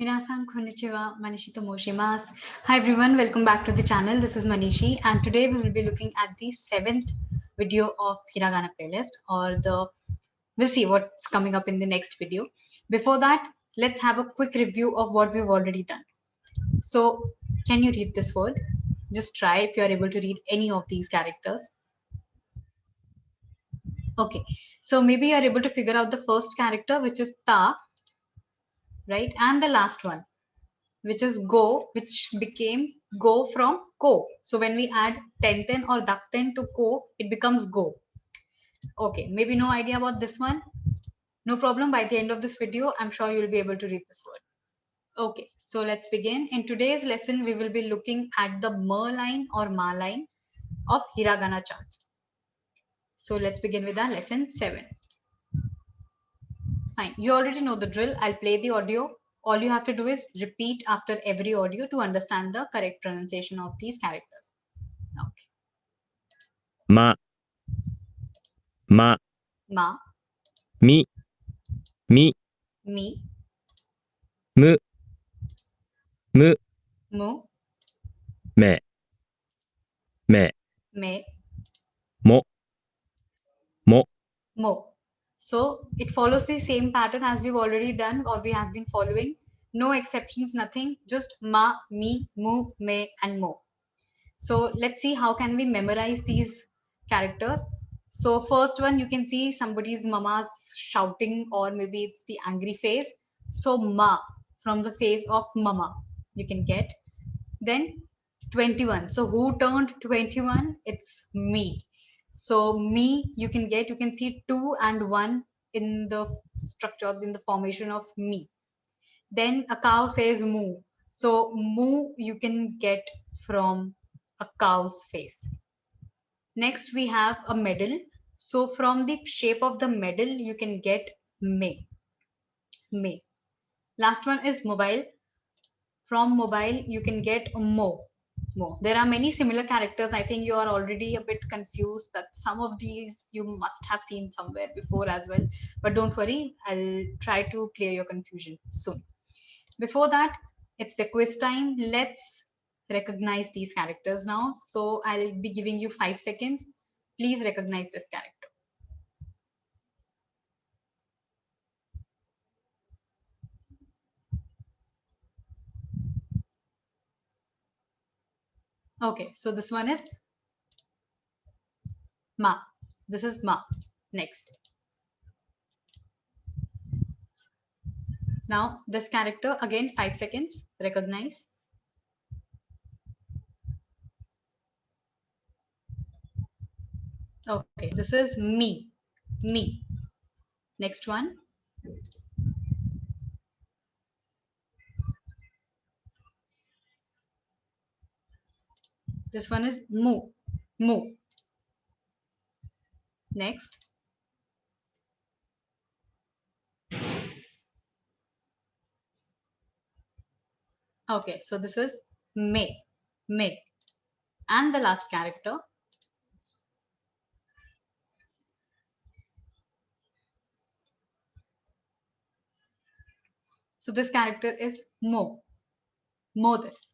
Minasan konnichiwa, Manishi Tomoshimasu. Hi everyone, welcome back to the channel. This is Manishi, and today we will be looking at the seventh video of Hiragana playlist, or we'll see what's coming up in the next video. Before that, let's have a quick review of what we've already done. So, can you read this word? Just try if you are able to read any of these characters. Okay, so maybe you are able to figure out the first character, which is Ta, right? And the last one, which is go, which became go from ko. So when we add tenten or dakten to ko, it becomes go. Okay, maybe no idea about this one. No problem. By the end of this video, I'm sure you'll be able to read this word. Okay, so let's begin. In today's lesson, we will be looking at the ma line or ma line of hiragana chart. So let's begin with our lesson 7. Fine. You already know the drill. I'll play the audio. All you have to do is repeat after every audio to understand the correct pronunciation of these characters. Okay. ま、ま、 Ma, み、み、 mi, む、む、 mu, め、め、 me, も、も、 mo. So it follows the same pattern as we've already done or we have been following. No exceptions, nothing. Just ma, mi, mu, me, and mo. So let's see how can we memorize these characters. So first one, you can see somebody's mama's shouting, or maybe it's the angry face. So ma, from the face of mama, you can get. Then 21. So who turned 21? It's me. So me, you can see 2 and 1 in the structure, in the formation of me. Then a cow says moo. So moo you can get from a cow's face. Next we have a medal. So from the shape of the medal you can get me. Me. Last one is mobile. From mobile you can get mo. Mo. There are many similar characters. I think you are already a bit confused that some of these you must have seen somewhere before as well. But don't worry, I'll try to clear your confusion soon. Before that, it's the quiz time. Let's recognize these characters now. So I'll be giving you 5 seconds. Please recognize this character. Okay, so this one is Ma. This is Ma. Next. Now this character, again 5 seconds. Recognize. Okay, this is me. Me. Next one. This one is Mu. Mu. Next. Okay, so this is Me. Me. And the last character. So this character is Mo. Mo this.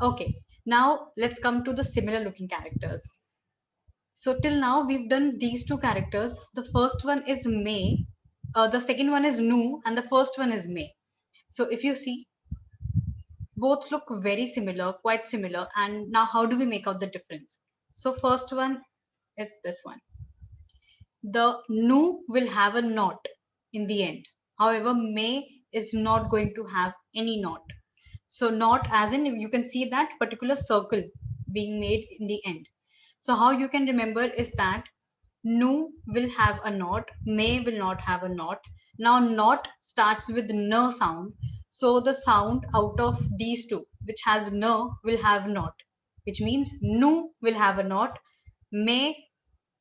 Okay, now let's come to the similar looking characters. So till now we've done these two characters. The first one is May, the second one is Nu, and the first one is May. So if you see, both look very similar, quite similar. And now how do we make out the difference? So first one is this one. The Nu will have a knot in the end. However, May is not going to have any knot. So knot as in you can see that particular circle being made in the end. So how you can remember is that Nu will have a knot, May will not have a knot. Now knot starts with N sound. So the sound out of these two, which has N, will have knot, which means Nu will have a knot. May,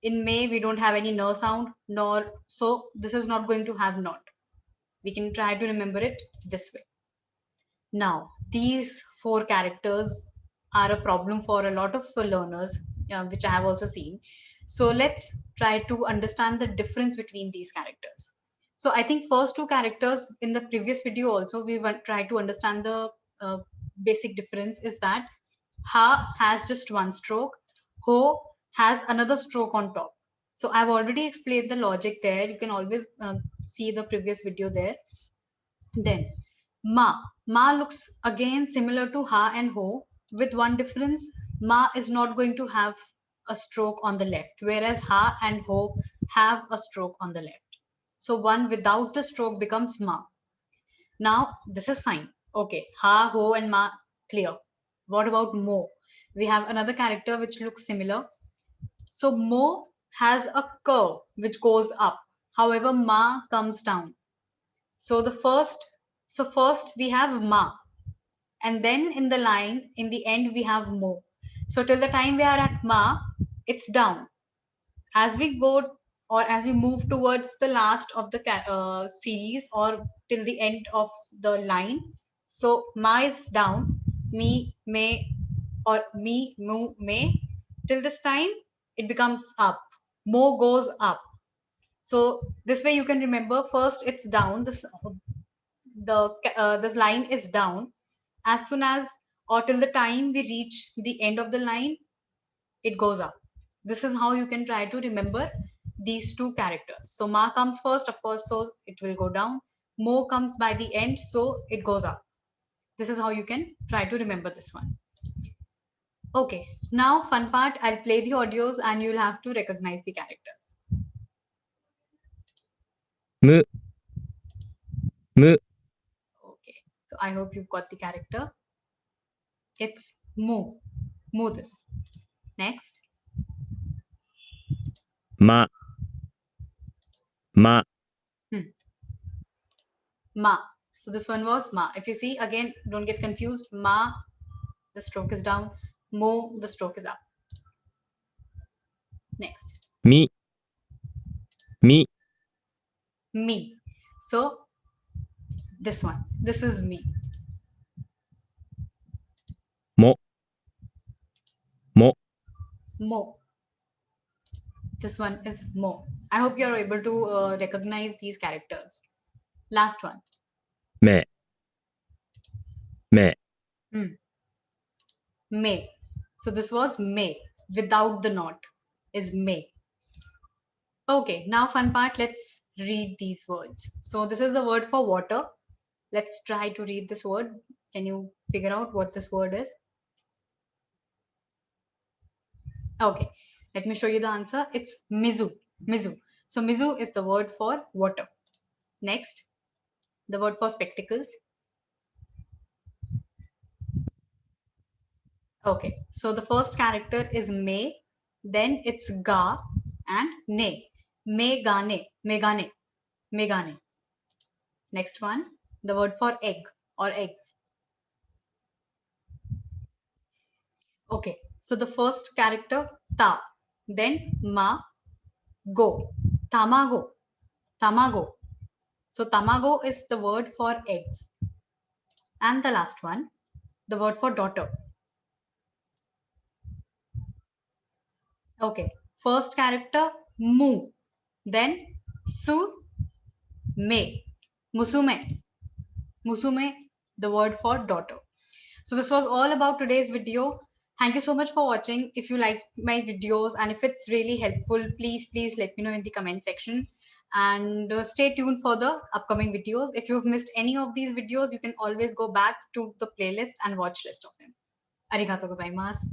in May we don't have any N sound, nor, so this is not going to have knot. We can try to remember it this way. Now, these 4 characters are a problem for a lot of learners, which I have also seen. So let's try to understand the difference between these characters. So I think first two characters in the previous video also we try to understand the basic difference is that ha has just one stroke, ho has another stroke on top. So I've already explained the logic there. You can always see the previous video there. Then ma looks again similar to ha and ho with one difference. Ma is not going to have a stroke on the left, whereas ha and ho have a stroke on the left. So one without the stroke becomes ma. Now this is fine. Okay, ha, ho, and ma clear. What about mo? We have another character which looks similar. So mo has a curve which goes up. However, ma comes down. So first we have ma, and then in the line in the end we have mo. So till the time we are at ma, it's down. As we go or as we move towards the last of the series or till the end of the line, so ma is down, me, may, or me, mu, may. Till this time, it becomes up. Mo goes up. So this way you can remember first it's down. This line is down. As soon as or till the time we reach the end of the line, it goes up. This is how you can try to remember these two characters. So ma comes first, of course, so it will go down. Mo comes by the end, so it goes up. This is how you can try to remember this one. Okay, now fun part, I'll play the audios and you'll have to recognize the characters. む、む、 Okay, so I hope you've got the character. It's mu, mu this. Next, ま、ま、 ma. So this one was ma. If you see again, don't get confused. Ma, the stroke is down. Mo, the stroke is up. Next, み、み、 me. So this one, this is me. も、も、 Mo. This one is mo. I hope you're able to recognize these characters. Last one. め、め、 May. So this was may without the knot is may. Okay, now fun part. Let's read these words. So this is the word for water. Let's try to read this word. Can you figure out what this word is? Okay, let me show you the answer. It's mizu. Mizu. So mizu is the word for water. Next, the word for spectacles. Okay, so the first character is me, then it's ga and ne. Me gane, megane, megane. Next one, the word for egg or eggs. Okay, so the first character ta, then ma, go, tamago, tamago. So tamago is the word for eggs. And the last one, the word for daughter. Okay, first character mu, then su, me, musume, musume, the word for daughter. So this was all about today's video. Thank you so much for watching. If you like my videos and if it's really helpful, please let me know in the comment section. And stay tuned for the upcoming videos. If you've missed any of these videos, you can always go back to the playlist and watch list of them. Arigatou gozaimasu.